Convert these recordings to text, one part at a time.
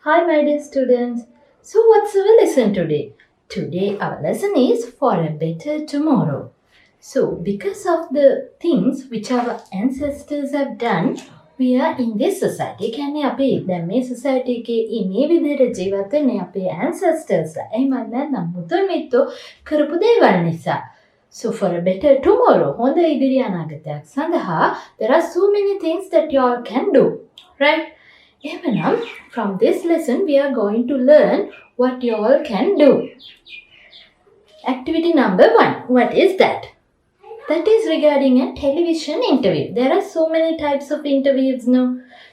Hi, my dear students. So, what's our lesson today? Today, our lesson is for a better tomorrow. So, because of the things which our ancestors have done, we are in this society. කියන්නේ අපි දැන් මේ society එකේ මේ විදිහට ජීවත් වෙන්නේ අපේ ancestors එහෙම නැත්නම් මුතුන් මිත්තෝ කරපු දේවල් නිසා. So for a better tomorrow, හොඳ ඉදිරි අනාගතයක් සඳහා there are so many things that you all can do, right? එහෙනම් from this lesson we are going to learn what you all can do. Activity number 1. What is that? That is regarding a television interview. There are so many types of interviews now.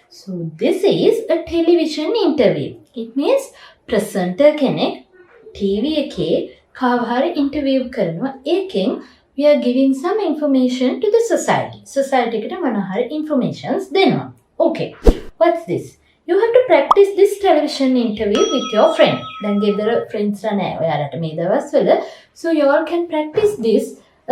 So this is a television interview. It means presenter කෙනෙක් TV එකේ කාව හරි interview කරනවා. ඒකෙන් we are giving some information to the society. Society එකට මොනවා හරි informations දෙනවා. Okay. What's this? You have to practice this television interview with your friend. දැන් ගෙදර friends ලා නැහැ ඔයාලට මේ දවස්වල. So you all can practice this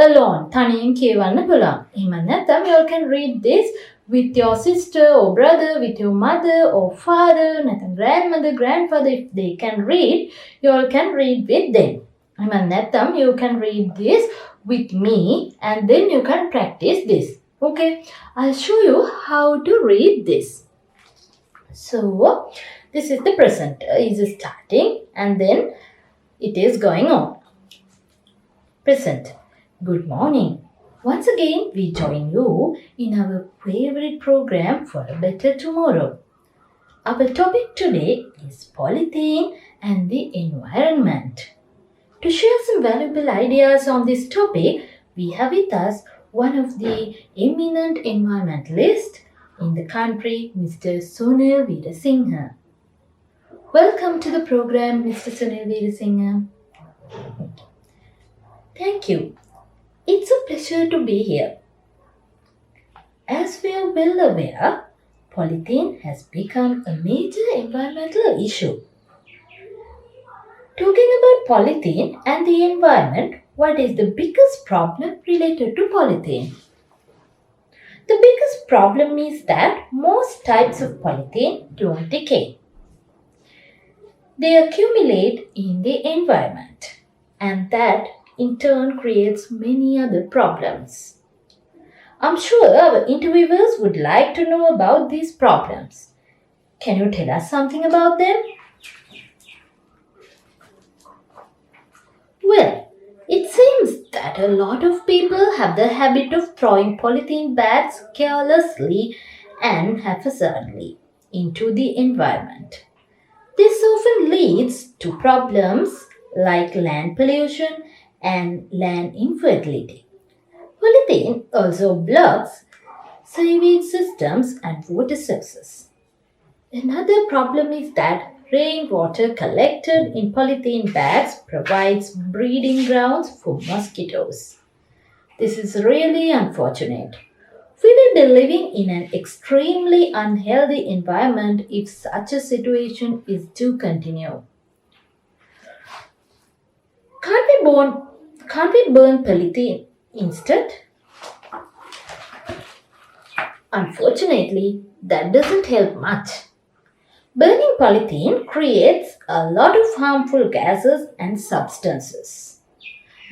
alone. තනියෙන් කියවන්න පුළුවන්. එහෙම නැත්නම් you all can read this with your sister or brother, with your mother or father, නැත්නම් grandmother, grandfather. If they can read, you all can read with them. එහෙම නැත්නම් you can read this with me and then you can practice this. Okay, I'll show you how to read this. So, this is the present. Is starting and then it is going on. Present. Good morning. Once again, we join you in our favorite program for a better tomorrow. Our topic today is polythene and the environment. To share some valuable ideas on this topic, we have with us one of the eminent environmentalists in the country, Mr. Sunil Veerasinghe. Welcome to the program, Mr. Sunil Veerasinghe. Thank you. It's a pleasure to be here. As we are well aware, polythene has become a major environmental issue. Talking about polythene and the environment, what is the biggest problem related to polythene? The biggest problem is that most types of polythene don't decay. They accumulate in the environment, and that in turn creates many other problems. I'm sure our interviewers would like to know about these problems. Can you tell us something about them? Well, it seems that a lot of people have the habit of throwing polythene bags carelessly and haphazardly into the environment. This often leads to problems like land pollution and land infertility. Polythene also blocks sewage systems and water sources. Another problem is that rainwater collected in polythene bags provides breeding grounds for mosquitoes. This is really unfortunate. We will be living in an extremely unhealthy environment if such a situation is to continue. Can't we burn polythene instead? Unfortunately, that doesn't help much. Burning polythene creates a lot of harmful gases and substances.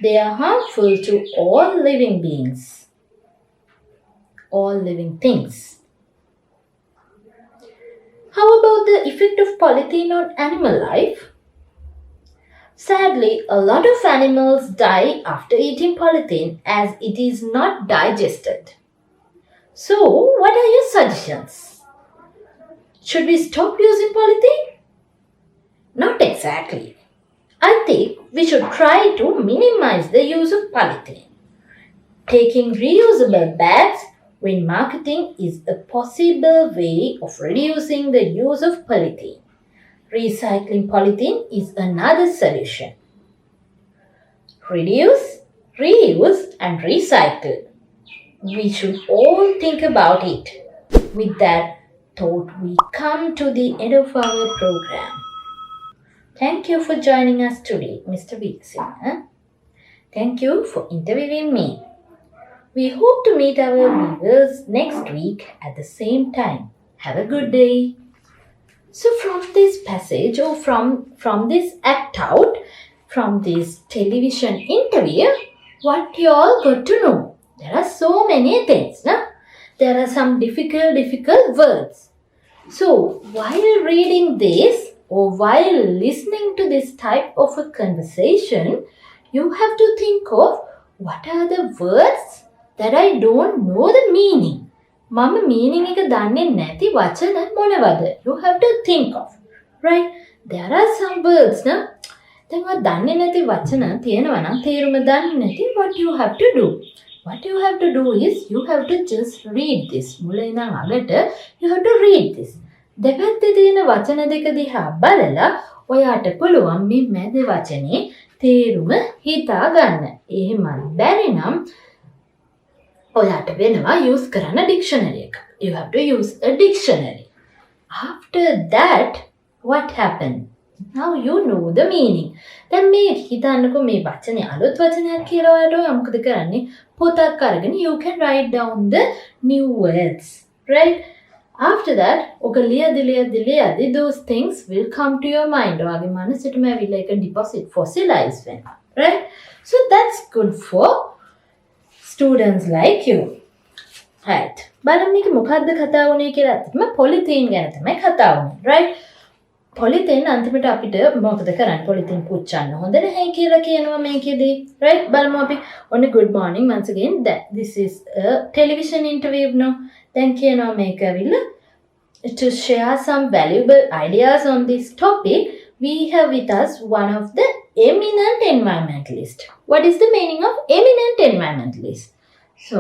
They are harmful to all living beings, all living things. How about the effect of polythene on animal life? Sadly, a lot of animals die after eating polythene as it is not digested. So, what are your suggestions? Should we stop using polythene? Not exactly. I think we should try to minimize the use of polythene. Taking reusable bags when marketing is a possible way of reducing the use of polythene. Recycling polythene is another solution. Reduce, reuse, and recycle. We should all think about it. With that thought, we come to the end of our program. Thank you for joining us today, Mr. Veerasinghe. Thank you for interviewing me. We hope to meet our viewers next week at the same time. Have a good day. So from this passage or from this act out, from this television interview, what you all got to know? There are so many things, no? There are some difficult words. So while reading this or while listening to this type of a conversation, you have to think of what are the words that I don't know the meaning. මම meaning එක දන්නේ නැති වචන මොනවද? You have to think of, right? There are some words න දැන් ඔය දන්නේ නැති වචන තියෙනවා නම් තේරුම දන්නේ නැති what you have to do? What you have to do is you have to just read this. මුලින් ඉඳන් අගට you have to read this. දෙපැත්තේ තියෙන වචන දෙක දිහා බලලා ඔයාට පුළුවන් මේ මැද වචනේ තේරුම හිතා ගන්න. එහෙමත් බැරි නම් ඔයාට වෙනවා use කරන්න dictionary එක. You have to use a dictionary. After that, what happened? Now you know the meaning. දැන් මේ හිතන්නකෝ මේ වචනේ අලුත් වචනයක් කියලා ඔයාට ඔයා මොකද කරන්නේ? පොතක් අරගෙන you can write down the new words, right? After that, ඔක ලියදි those things will come to your mind. ඔයාගේ මනසටම ඇවිල්ලා ඒක deposit fossilize වෙනවා, right? So that's good for students like you. Right. බලන්න මේක මොකද්ද කතා වුනේ කියලා අතටම පොලිතීන් ගැන තමයි කතා වුනේ, right? පොලිතීන් අන්තිමට අපිට මොකද කරන්නේ? පොලිතීන් පුච්චන්න හොඳ නැහැ කියලා කියනවා මේකෙදී, right? බලමු අපි ඔන්න good morning once again. That this is a television interview no. දැන් කියනවා මේක ඇවිල්ලා to share some valuable ideas on this topic, we have with us one of the eminent environmentalist. What is the meaning of eminent environmentalist? So,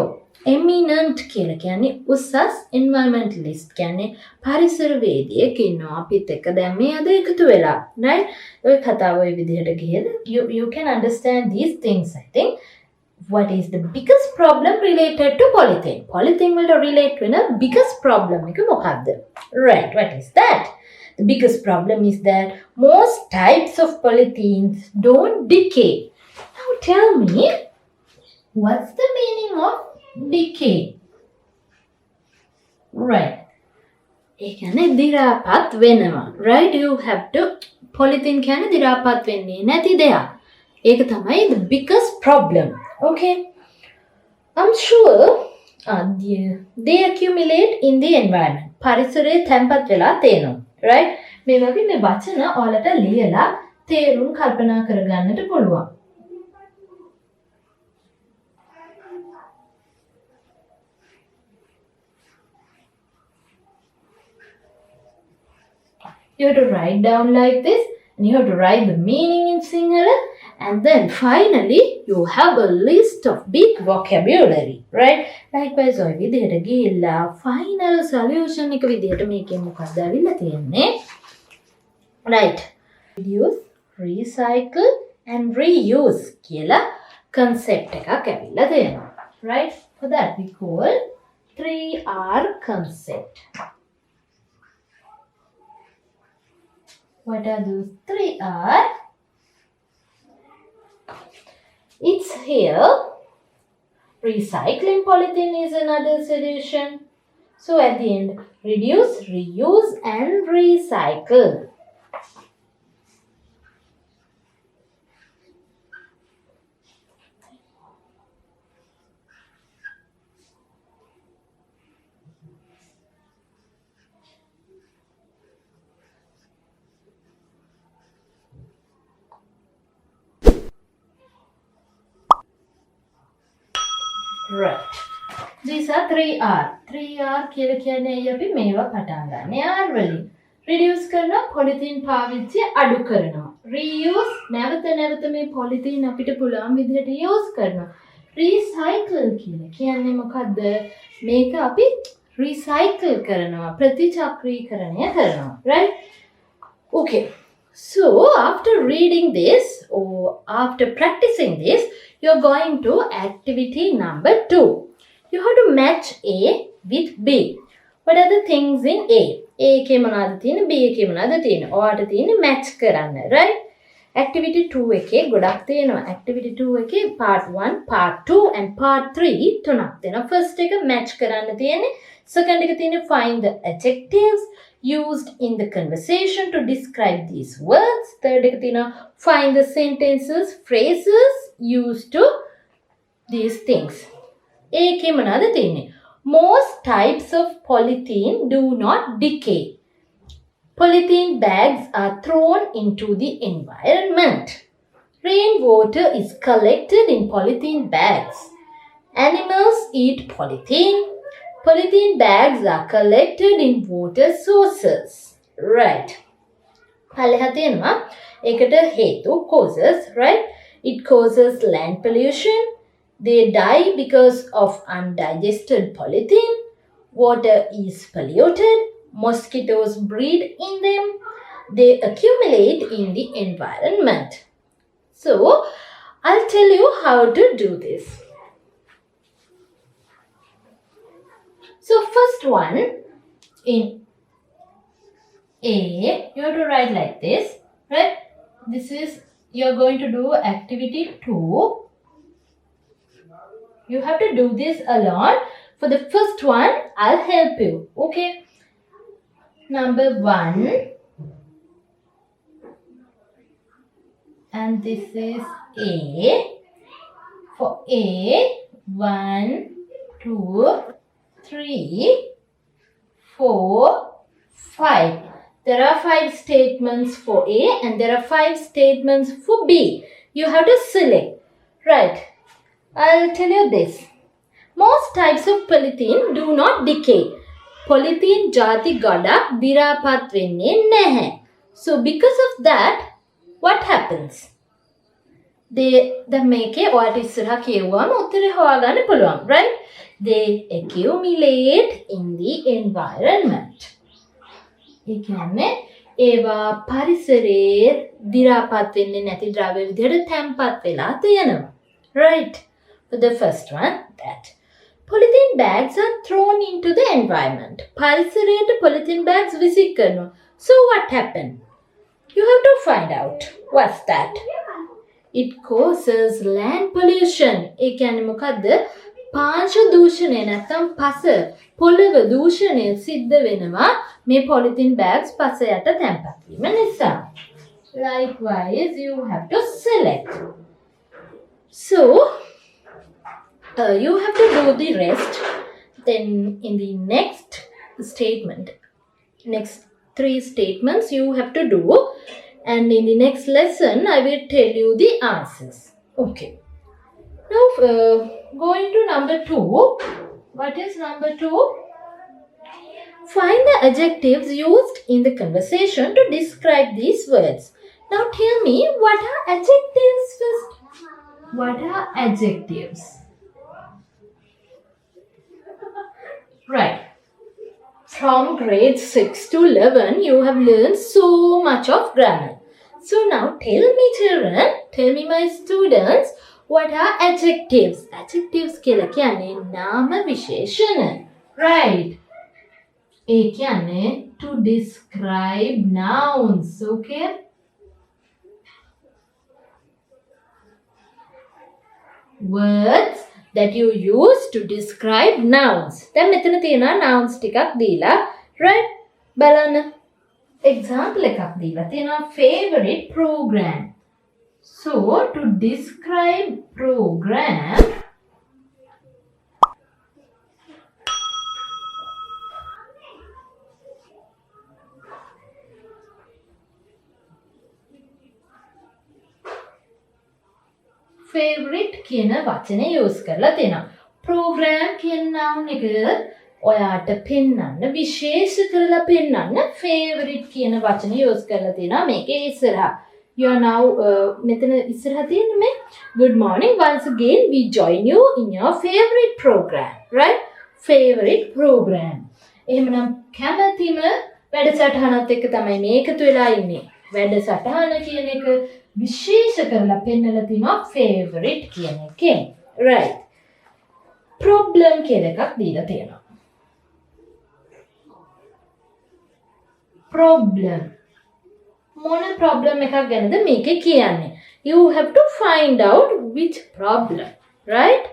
eminent කියලා කියන්නේ උසස් environmentalist කියන්නේ පරිසරවේදියෙක් ඉන්නවා අපිත් එක්ක දැන් මේ අද එකතු වෙලා, right? ඔය කතාව ඔය විදිහට ගිහලා you can understand these things, I think. What is the biggest problem related to polythene? Polythene will relate to the biggest problem. Right, what is that? The biggest problem is that most types of polythenes don't decay. Now tell me, what's the meaning of decay? Right. ඒකනේ දිරාපත් වෙනවා. Right? You have to polythene කියන්නේ දිරාපත් වෙන්නේ නැති දෙයක්. ඒක තමයි the biggest problem. Okay, I'm sure they accumulate in the environment. පරිසරයේ තැම්පත් වෙලා තියෙනවා, right? මේ වගේ මේ වචන ඔයාලට ලියලා තේරුම් කල්පනා කරගන්නට පුළුවන්. You have to write down like this, and you have to write the meaning in Sinhala. And then finally, you have a list of big vocabulary, right? Likewise, ඔය විදිහට ගිහිල්ලා final solution එක විදිහට මේකෙන් මොකක්ද අවිල්ලා තියෙන්නේ? Right. Reduce, recycle and reuse කියලා concept එකක් ඇවිල්ලා තියෙනවා. Right? For that we call 3R concept. What are those 3R? It's here. Recycling polythene is another solution. So at the end, reduce, reuse and recycle. Right. These are 3R. 3R කියලා කියන්නේ අපි මේවා පටන් ගන්න. R වලින් reduce කරනවා, polythene පාවිච්චි අඩු කරනවා. Reuse නැවත මේ polythene අපිට පුළුවන් විදිහට use කරනවා. Recycle කියලා කියන්නේ මොකද්ද? මේක අපි recycle කරනවා, ප්‍රතිචක්‍රීකරණය කරනවා. Right? Okay. So after reading this or after practicing this, you're going to activity number 2. You have to match A with B. What are the things in A? A එකේ මොනවද තියෙන්නේ? B එකේ මොනවද තියෙන්නේ? ඔයාට තියෙන්නේ match කරන්න, right? Activity 2 එකේ ගොඩක් තියෙනවා. Activity 2 එකේ part 1, part 2 and part 3 තුනක් තියෙනවා. First එක match කරන්න තියෙන්නේ. Second එක තියෙන්නේ find the adjectives used in the conversation to describe these words. Third එක තියෙනවා find the sentences, phrases used to these things. ඒකේ මොනවද තියෙන්නේ? Most types of polythene do not decay. Polythene bags are thrown into the environment. Rainwater is collected in polythene bags. Animals eat polythene. Polythene bags are collected in water sources. Right. පළවෙනි තියෙනවා ඒකට හේතු causes, right? It causes land pollution. They die because of undigested polythene. Water is polluted. Mosquitoes breed in them. They accumulate in the environment. So, I'll tell you how to do this. So, first one, in A, you have to write like this, right? This is, you're going to do activity 2. You have to do this alone. For the first one, I'll help you, okay? Number 1. And this is A. For A, 1, 2, 3, 4, 5. There are 5 statements for A and there are 5 statements for B. You have to select. Right. I'll tell you this. Most types of polythene do not decay. Polythene jati ගොඩක් දිරාපත් වෙන්නේ නැහැ. So because of that, what happens? දැන් මේකේ ඔයාලට ඉස්සරහා කියවුවාම උත්තරේ හොයාගන්න පුළුවන්, right? They accumulate in the environment. ඒ කියන්නේ ඒවා පරිසරයේ දිරාපත් වෙන්නේ නැති ද්‍රව්‍ය විදිහට තැම්පත් වෙලා තියෙනවා. Right? For the first one, that. Polythene bags are thrown into the environment. පරිසරයට polythene bags විසික් කරනවා. So what happened? You have to find out. What's that? It causes land pollution. ඒ කියන්නේ මොකද්ද? පාංශ දූෂණය නැත්නම් පස පොළව දූෂණය සිද්ධ වෙනවා මේ polythene bags පස යට තැම්පත් වීම නිසා. Likewise, you have to select. So, you have to do the rest. Then in the next statement, next 3 statements you have to do. And in the next lesson, I will tell you the answers. Okay. Now, going to number 2. What is number 2? Find the adjectives used in the conversation to describe these words. Now tell me, what are adjectives first? What are adjectives? Right. From grade 6 to 11, you have learned so much of grammar. So now tell me children, tell me my students, what are adjectives? Adjectives කියලා කියන්නේ නාම විශේෂණ. Right. ඒ කියන්නේ to describe nouns, okay? Words that you use to describe nouns. දැන් මෙතන තියෙනවා nouns ටිකක් දීලා, right? බලන්න. Example එකක් දීලා තියෙනවා favorite program. So to describe program, favorite කියන වචනේ use කරලා තියෙනවා. program කියන noun එක ඔයාට පෙන්වන්න විශේෂ කරලා පෙන්වන්න favorite කියන වචනේ use කරලා තියෙනවා මේකේ ඉස්සරහා. You are now මෙතන ඉස්සරහා තියෙන්නේ මේ good morning, once again we join you in your favorite program, right? Favorite program. එහෙමනම් කැමැතිම වැඩසටහනත් එක්ක තමයි මේ එකතු වෙලා ඉන්නේ. වැඩසටහන කියන එක විශේෂ කරලා පෙන්නලා තිනවා favorite කියන එකෙන්. Right. Problem කියලා එකක් දීලා තියෙනවා. Problem. මොන problem එකක් ගැනද මේකේ කියන්නේ? You have to find out which problem, right?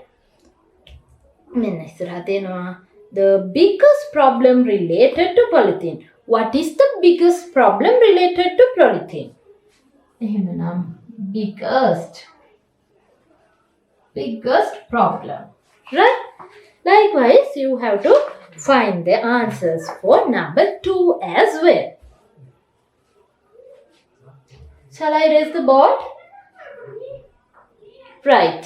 මෙන්න ඉස්සරහා තියෙනවා the biggest problem related to polythene. What is the biggest problem related to polythene? Biggest problem. Right? Likewise, you have to find the answers for number 2 as well. Shall I erase the board? Right.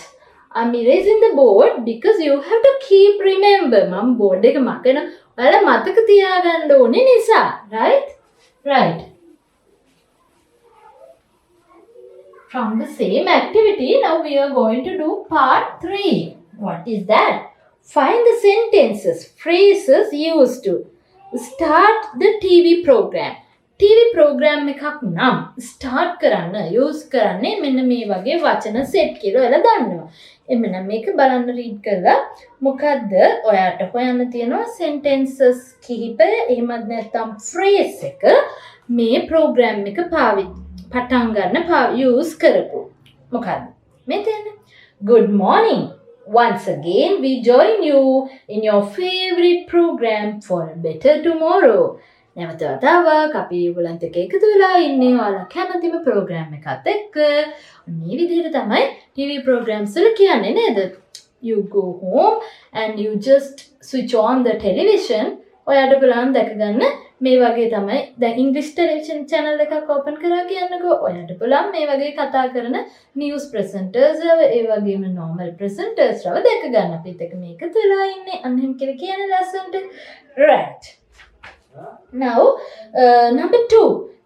I'm erasing the board because you have to keep remember. මම board එක මකන ඔයාලා මතක තියාගන්න ඕනේ නිසා. Right? Right. From the same activity, now we are going to do part 3. What is that? Find the sentences, phrases used to start the TV program. TV program එකක් නම් start කරන්න use කරන්නේ මෙන්න මේ වගේ වචන set කියලා ඔයාලා දන්නවා. එමනම් මේක බලන්න read කරලා මොකද්ද ඔයාට හොයන්න තියෙනවා sentences කිහිපය එහෙමත් නැත්නම් phrase එක මේ program එක පටන් ගන්න use කරපු. මොකද්ද? මේ තියෙන්නේ Good morning. Once again we join you in your favorite program for a better tomorrow. නැවත වතාවක් අපි ඔයගොල්ලන්ට එකතු වෙලා ඉන්නේ ඔයාලා කැමතිම ප්‍රෝග්‍රෑම් එකත් එක්ක. මේ විදිහට තමයි TV programs වල කියන්නේ නේද? You go home and you just switch on the television. ඔයාට බලන්න දැක ගන්න මේ වගේ තමයි දැන් English television channel එකක් open කරා කියන්නකෝ. ඔයාට බලන්න මේ වගේ කතා කරන news presenters ඒ වගේම normal presenters රව දැක ගන්න. අපිත් එක්ක මේක තුලා ඉන්නේ අන්න එහෙම කියලා කියන්නේ ලස්සනට. Right. Now, number 2.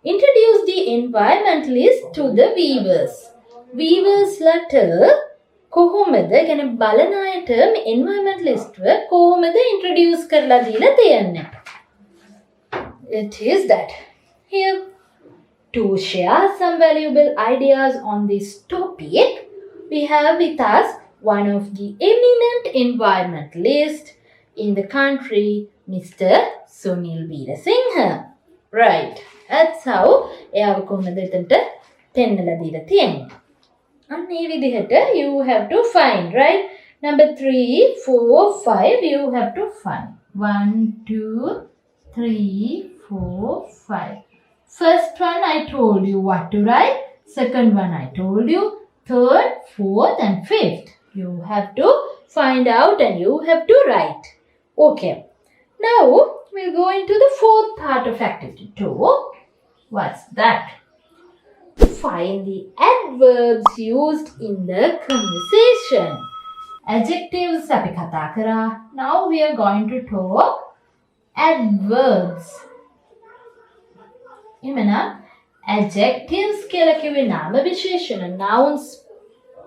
Introduce the environmentalist to the viewers. Viewers letter කොහොමද කියන්නේ බලන අයට environmentalist කොහොමද introduce කරලා දීලා තියෙන්නේ? It is that. Here, to share some valuable ideas on this topic, we have with us one of the eminent environmentalists in the country, Mr. Sunil Veerasinghe. Right. That's how එයාව කොහොමද එතනට පෙන්නලා දීලා තියෙන්නේ. අන්න මේ විදිහට you have to find, right? Number 3, 4, 5 you have to find. 1, 2, 3, 4, 5. First one I told you what to write. Second one I told you. Third, fourth and fifth. You have to find out and you have to write. Okay. Now, we'll go into the fourth part of activity 2. What's that? Find the adverbs used in the conversation. Adjectives අපි කතා කරා. Now we are going to talk adverbs. එමනම් adjectives කියලා කිව්වේ නාම විශේෂණ. Nouns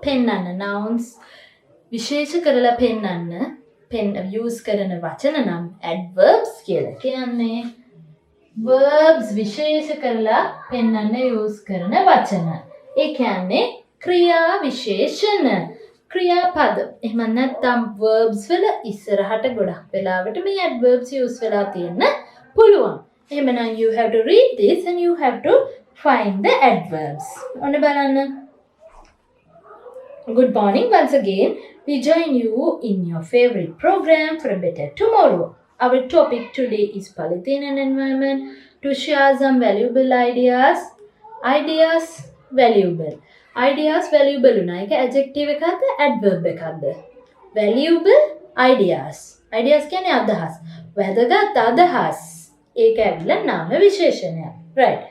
පෙන්නන්න. Nouns විශේෂ කරලා පෙන්නන්න. use කරන වචන නම් adverbs කියලා කියන්නේ verbs විශේෂ කරලා පෙන්වන්න use කරන වචන. ඒ කියන්නේ ක්‍රියා විශේෂණ. ක්‍රියාපද. එහෙම නැත්නම් verbs වල ඉස්සරහට ගොඩක් වෙලාවට මේ adverbs use වෙලා තියෙන්න පුළුවන්. එහෙමනම් you have to read this and you have to find the adverbs. ඔන්න බලන්න. Good morning once again. We join you in your favorite program for a better tomorrow. Our topic today is polythene and environment. To share some valuable ideas. Ideas valuable. Ideas valuable උනා. ඒක adjective එකක්ද adverb එකක්ද? Valuable ideas. Ideas කියන්නේ අදහස්. වැදගත් අදහස්. ඒක ඇවිල්ලා නාම විශේෂණයක්. Right.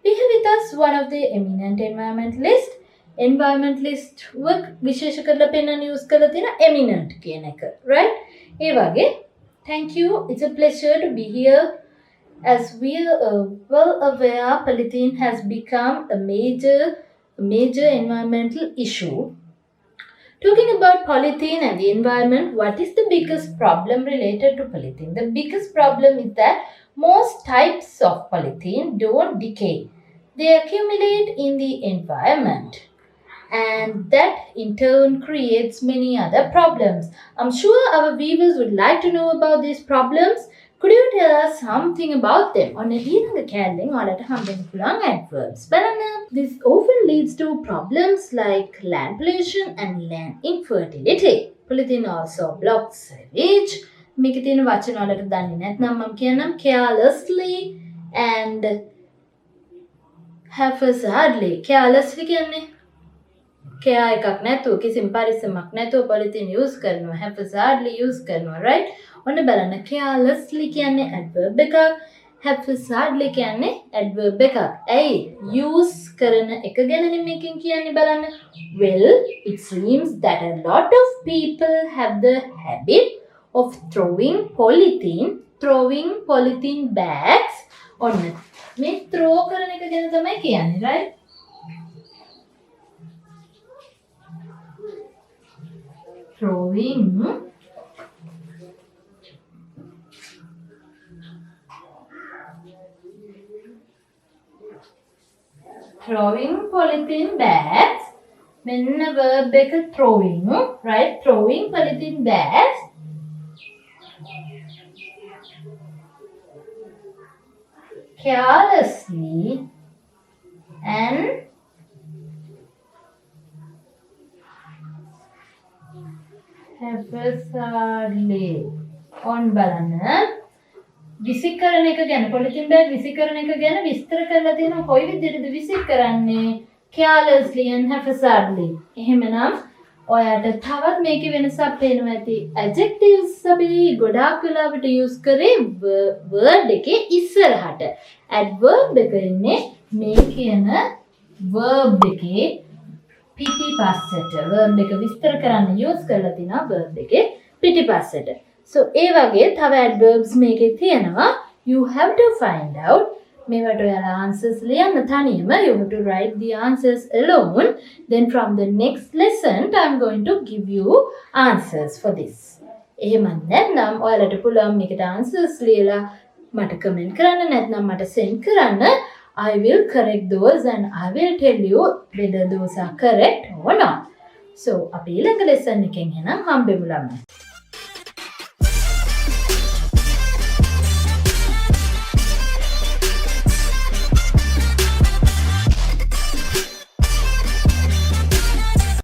We have with us one of the eminent environmentalists. Environmentalist work විශේෂ කරලා පෙන්වන්න use කරලා තියෙන eminent කියන එක. Right? ඒ වගේ thank you. It's a pleasure to be here. As we are well aware, polythene has become a major environmental issue. Talking about polythene and the environment, what is the biggest problem related to polythene? The biggest problem is that most types of polythene don't decay. They accumulate in the environment. And that in turn creates many other problems. I'm sure our viewers would like to know about these problems. Could you tell us something about them? On a ඊළඟ කැලෙන් ඔයාලට හම්බෙන්න පුළුවන් adverbs. බලන්න. This often leads to problems like land pollution and land infertility. Polythene also blocks sewage. මේකේ තියෙන වචන වලට දන්නේ නැත්නම් මම කියන්නම් carelessly and haphazardly carelessly කියන්නේ care එකක් නැතුව කිසිම පරිස්සමක් නැතුව polythene use කරනවා haphazardly use කරනවා right ඔන්න බලන්න carelessly කියන්නේ adverb එකක් haphazardly කියන්නේ adverb එකක් ඇයි use කරන එක ගැනනේ මේකෙන් කියන්නේ බලන්න well it seems that a lot of people have the habit of throwing polythene bags ඔන්න මේ throw කරන එක ගැන තමයි කියන්නේ right throwing polythene bags මෙන්න verb එක throwing right throwing polythene bags carelessly and haphazardly on බලන්න විසි කරන එක ගැන polythene bag විසි කරන එක ගැන විස්තර කරලා තියෙනවා කොයි විදිහටද විසි කරන්නේ carelessly and haphazardly එහෙමනම් ඔයාලට තවත් මේකේ වෙනසක් පේනවා ඇති adjectives අපි ගොඩාක් වෙලාවට use කරේ word එකේ ඉස්සරහට adverb එක ඉන්නේ මේ කියන verb එකේ පිටිපස්සට verb එක විස්තර කරන්න use කරලා තිනවා verb එකේ පිටිපස්සට so ඒ වගේ තව adverbs මේකේ තියෙනවා you have to find out මේවට ඔයාලා answers ලියන්න තනියම you have to write the answers alone then from the next lesson I'm going to give you answers for this එහෙම නැත්නම් ඔයාලට පුළුවන් මේකට answers ලියලා මට comment කරන්න නැත්නම් මට send කරන්න I will correct those and I will tell you whether those are correct or not so අපි ඊළඟ lesson එකෙන් එනම් හම්බෙමු ළමයි